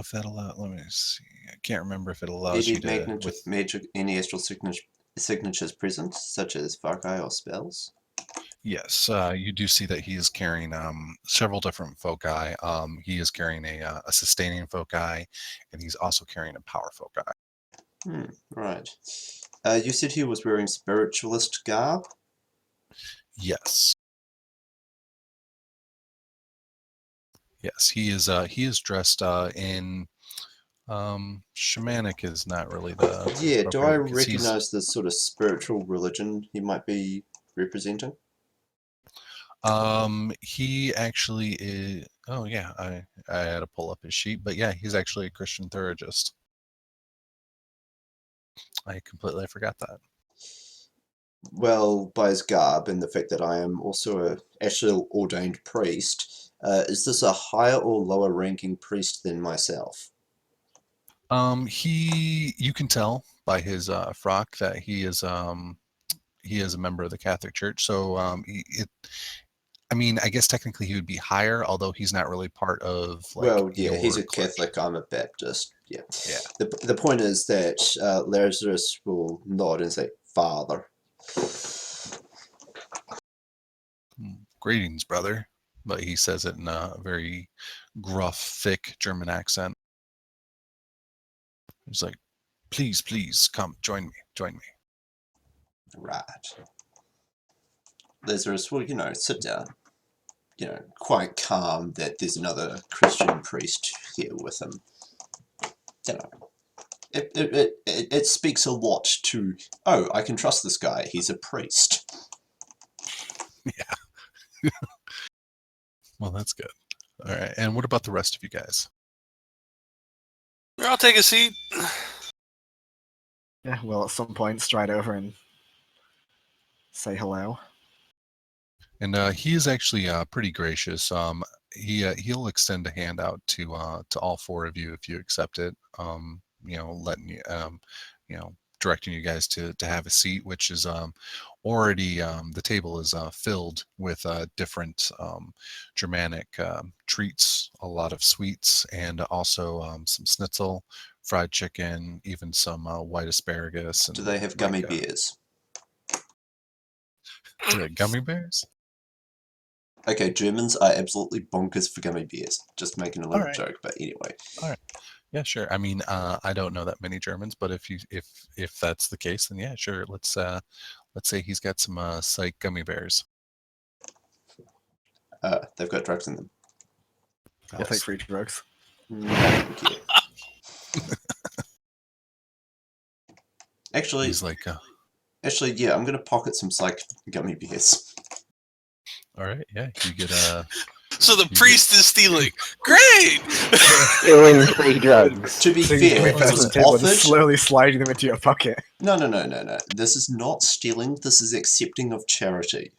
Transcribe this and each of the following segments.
if that allows. Let me see. I can't remember if it allows you Any to magic, any astral signatures present, such as foci or spells? Yes, you do see that he is carrying several different foci. He is carrying a sustaining foci, and he's also carrying a power foci. Right. You said he was wearing spiritualist garb? Yes. Yes, he is dressed in shamanic is not really the Yeah, do I appropriate because he's recognize the sort of spiritual religion he might be representing? he actually is. Oh yeah, I had to pull up his sheet, but yeah, he's actually a Christian theurgist. I completely forgot that. Well, by his garb and the fact that I am also a actually ordained priest, is this a higher or lower ranking priest than myself? You can tell by his frock that he is a member of the Catholic Church. So I mean, I guess technically he would be higher, although he's not really part of like Well, yeah, he's your a clergy. Catholic, I'm a Baptist. Yeah. Yeah. The point is that Lazarus will nod and say, Father. Greetings, brother. But he says it in a very gruff, thick German accent. He's like, please, please, come, join me, join me. Right. Lazarus will, sit down, quite calm that there's another Christian priest here with him. You know, it speaks a lot to, oh, I can trust this guy, he's a priest. Yeah. Well, that's good. All right. And what about the rest of you guys? I'll take a seat. Yeah, we'll at some point stride over and say hello. And he is actually pretty gracious. He'll extend a hand out to all four of you if you accept it. Letting you directing you guys to have a seat, which is already the table is filled with different Germanic treats, a lot of sweets, and also some schnitzel, fried chicken, even some white asparagus. And Do they have gummy bears? Gummy bears? Okay, Germans are absolutely bonkers for gummy bears. Just making a little joke, but anyway. All right. Yeah, sure. I mean, I don't know that many Germans, but if that's the case, then yeah, sure. Let's say he's got some psych gummy bears. They've got drugs in them. I'll take free drugs. Thank you. Actually, he's like, yeah, I'm gonna pocket some psych gummy bears. All right, yeah, you get So the priest is stealing. Great! Stealing free drugs. To be fair, it was offered. Slowly sliding them into your pocket. No. This is not stealing. This is accepting of charity.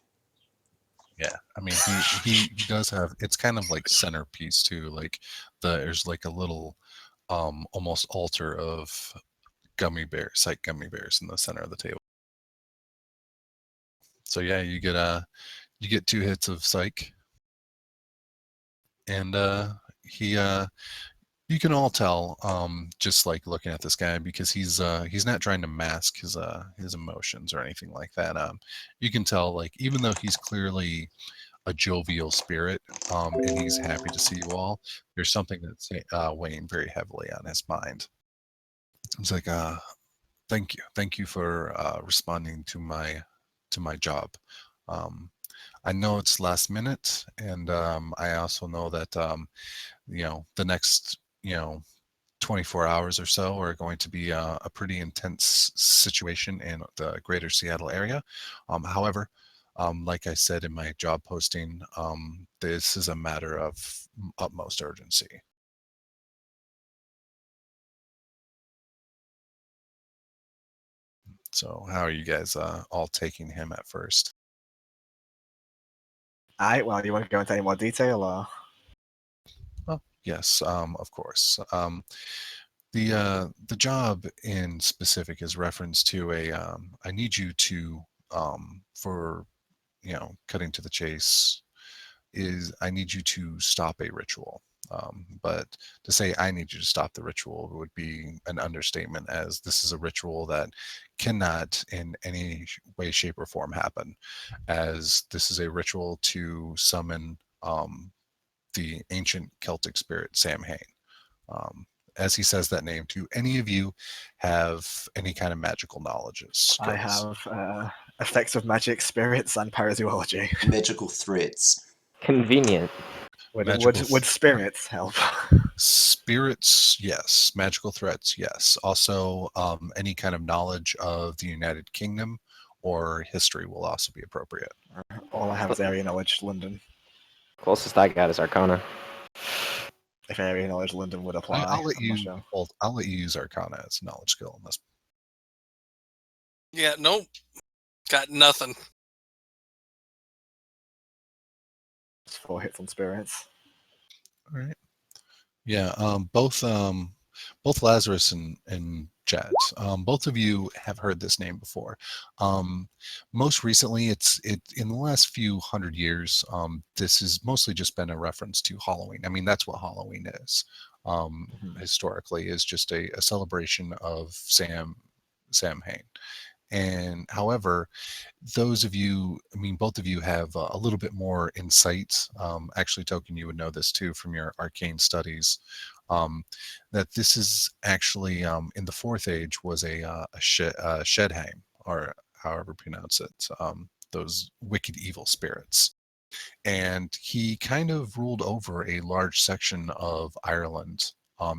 Yeah, I mean, he does have. It's kind of like centerpiece too. Like there's like a little, almost altar of gummy bears, psych gummy bears in the center of the table. So yeah, you get 2 hits of psych, and you can all tell just like looking at this guy, because he's not trying to mask his emotions or anything like that. You can tell, like, even though he's clearly a jovial spirit and he's happy to see you all, there's something that's weighing very heavily on his mind. It's like, thank you for responding to my job. I know it's last minute, and I also know that the next 24 hours or so are going to be a pretty intense situation in the greater Seattle area. However, like I said in my job posting, this is a matter of utmost urgency. So how are you guys all taking him at first? Alright, well, you want to go into any more detail, or? Well, yes, of course. The job in specific is reference to I need you to for cutting to the chase, is I need you to stop a ritual. But to say I need you to stop the ritual would be an understatement, as this is a ritual that cannot in any way, shape, or form happen, as this is a ritual to summon the ancient Celtic spirit Samhain. As he says that name, do any of you have any kind of magical knowledge skills? I have effects of magic, spirits, and parazoology. Magical threats. Convenient. Would spirits help? Spirits, yes. Magical threats, yes. Also, any kind of knowledge of the United Kingdom or history will also be appropriate. All I have is area knowledge, London. Closest I got is Arcana. If area knowledge, London would apply. I'll let I'm you. not sure. Well, I'll let you use Arcana as a knowledge skill in this. Yeah, nope. Got nothing. It's 4 hits on spirits. All right. Yeah. Both Lazarus and Jet. Both of you have heard this name before. Most recently, it in the last few hundred years. This has mostly just been a reference to Halloween. I mean, that's what Halloween is. Historically, is just a celebration of Samhain. And however, those of you, I mean, both of you have a little bit more insight. Actually, Token, you would know this too from your arcane studies. That this is actually in the Fourth Age was a Shedheim, or however you pronounce it. Those wicked evil spirits, and he kind of ruled over a large section of Ireland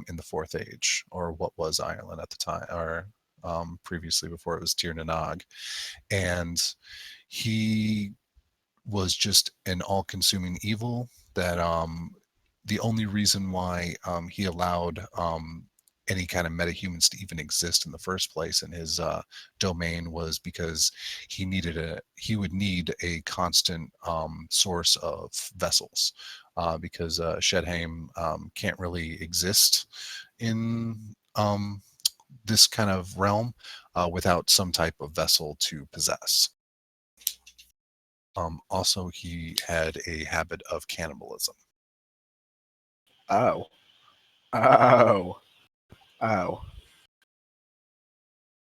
in the Fourth Age, or what was Ireland at the time, or previously before it was Tir na Nog. And he was just an all-consuming evil that the only reason why he allowed any kind of metahumans to even exist in the first place in his domain was because he would need a constant source of vessels, because Shedheim can't really exist in this kind of realm without some type of vessel to possess. Also, he had a habit of cannibalism. Oh.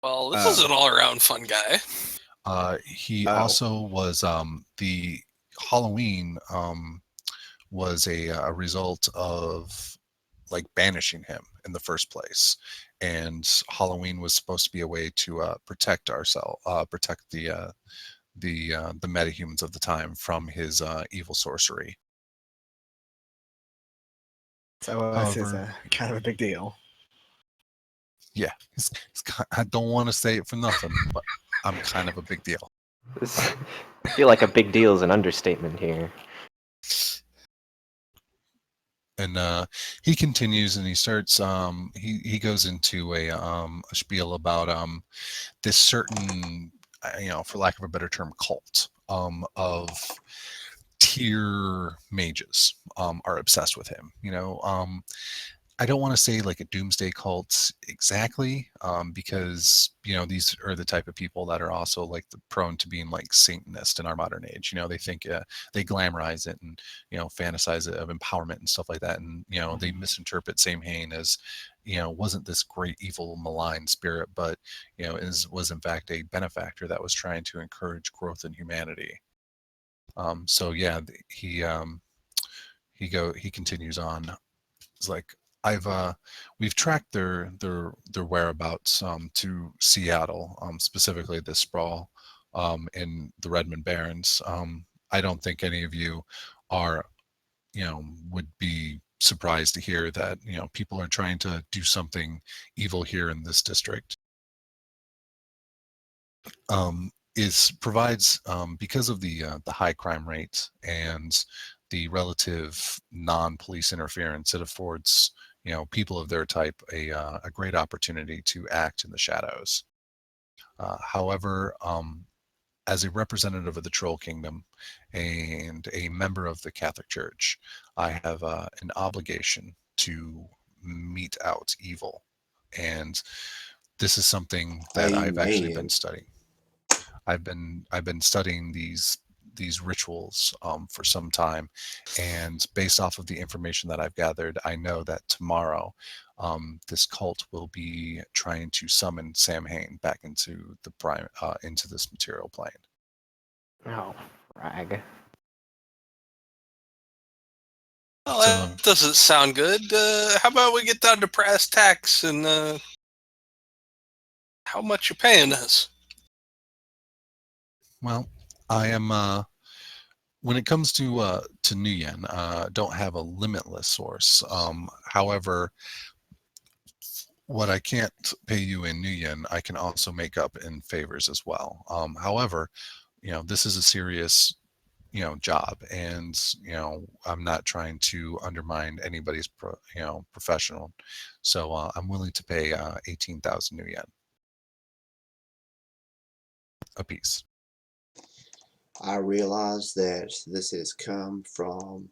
Well, this is an all-around fun guy. He also was the Halloween was a result of like banishing him in the first place, and Halloween was supposed to be a way to protect ourselves, protect the metahumans of the time from his evil sorcery. So this is a kind of a big deal. Yeah, I don't want to say it for nothing, but I'm kind of a big deal. I feel like a big deal is an understatement here. And he continues, and he starts. He goes into a spiel about this certain, for lack of a better term, cult of tier mages are obsessed with him. I don't want to say like a doomsday cult exactly, because these are the type of people that are also like prone to being like Satanist in our modern age. They think they glamorize it and fantasize it of empowerment and stuff like that, and they misinterpret Samhain as wasn't this great evil malign spirit, but was in fact a benefactor that was trying to encourage growth in humanity. So yeah, he continues on. It's like we've tracked their whereabouts to Seattle, specifically this sprawl in the Redmond Barrens. I don't think any of you are would be surprised to hear that people are trying to do something evil here in this district. Provides because of the high crime rate and the relative non-police interference, it affords people of their type a great opportunity to act in the shadows. However, as a representative of the Troll Kingdom and a member of the Catholic Church, I have an obligation to mete out evil, and this is something that I've actually been studying. I've been studying these these rituals for some time, and based off of the information that I've gathered, I know that tomorrow this cult will be trying to summon Samhain back into the into this material plane. Oh, frag. Well, So- that doesn't sound good. How about we get down to brass tacks and how much you're paying us? Well, I am. When it comes to Nuyen, don't have a limitless source. However, what I can't pay you in Nuyen, I can also make up in favors as well. However, this is a serious job, and I'm not trying to undermine anybody's professional, so I'm willing to pay 18,000 Nuyen a piece. I realize that this has come from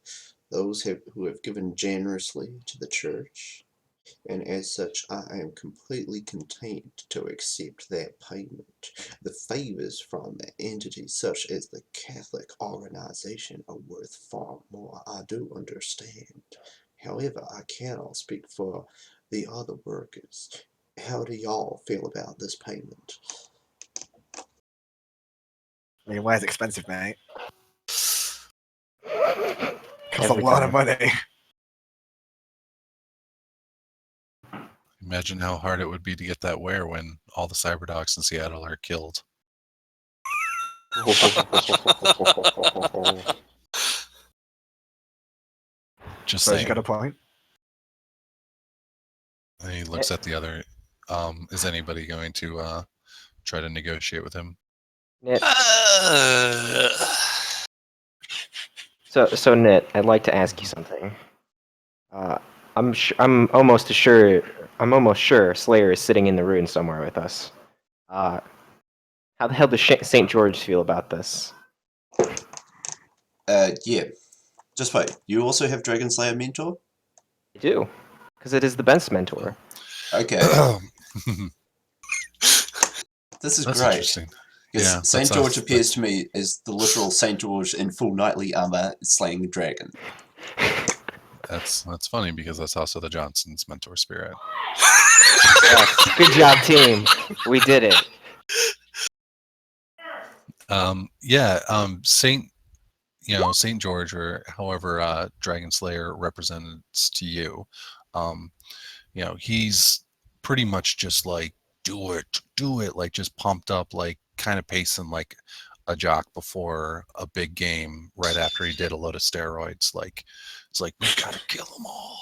those who have given generously to the church, and as such I am completely content to accept that payment. The favors from entities such as the Catholic organization are worth far more, I do understand. However, I cannot speak for the other workers. How do y'all feel about this payment? I mean, where's expensive, mate? Costs a Every lot of time. money. Imagine how hard it would be to get that ware when all the cyberdocs in Seattle are killed. Just So you saying. got a point. And he looks at the other. Is anybody going to try to negotiate with him? Nit. Uh, So Nit, I'd like to ask you something. I'm almost sure Slayer is sitting in the ruin somewhere with us. How the hell does St. George feel about this? Yeah. Just wait, you also have Dragon Slayer Mentor? I do, because it is the Bent's mentor. Okay, this is That's great. interesting. Because Yeah, St. George appears to me as the literal St. George in full knightly armor slaying a dragon. That's funny because that's also the Johnson's mentor spirit. Yes, good job, team. We did it. Saint George, or however Dragon Slayer represents to you, he's pretty much just like do it, like just pumped up, like kind of pacing like a jock before a big game right after he did a load of steroids. Like it's like we gotta kill them all.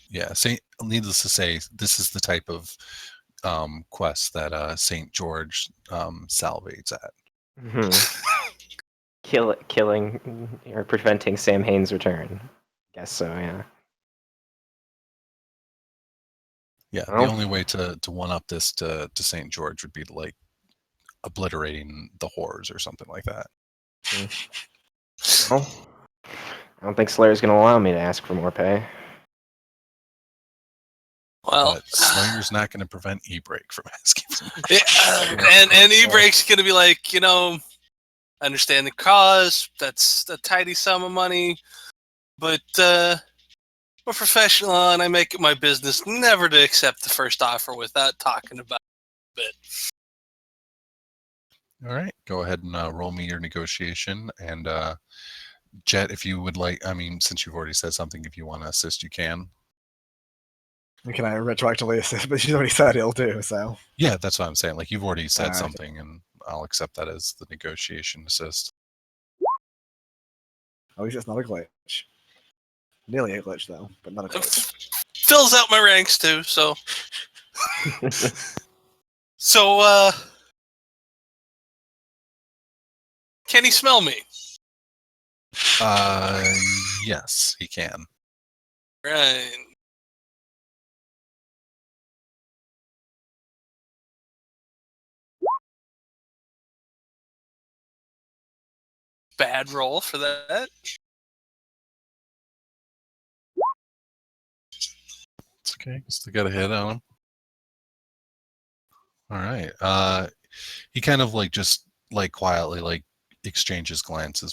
Yeah, needless to say, this is the type of quest that Saint George salivates at. Killing or preventing Sam Hain's return. Guess so, yeah. Yeah, Well. the only way to one up this to Saint George would be to like obliterating the horrors or something like that. Well, I don't think Slayer's gonna allow me to ask for more pay. well, But Slayer's not going to prevent E-Break from asking for more. yeah, and E-Break's gonna be like, I understand the cause. That's a tidy sum of money, but I'm a professional, and I make it my business never to accept the first offer without talking about it. All right, go ahead and roll me your negotiation. And Jet, if you would like, I mean, since you've already said something, if you want to assist, you can. Can I retroactively assist? But she's already said it'll do, so. Yeah, that's what I'm saying. Like you've already said Okay. something, and I'll accept that as the negotiation assist. At least it's not a glitch. Nearly a glitch, though, but not a glitch. Fills out my ranks too. So, can he smell me? Yes, he can. Right. Bad roll for that. It's okay. Still got a hit on him. All right. He kind of like just like quietly like exchanges glances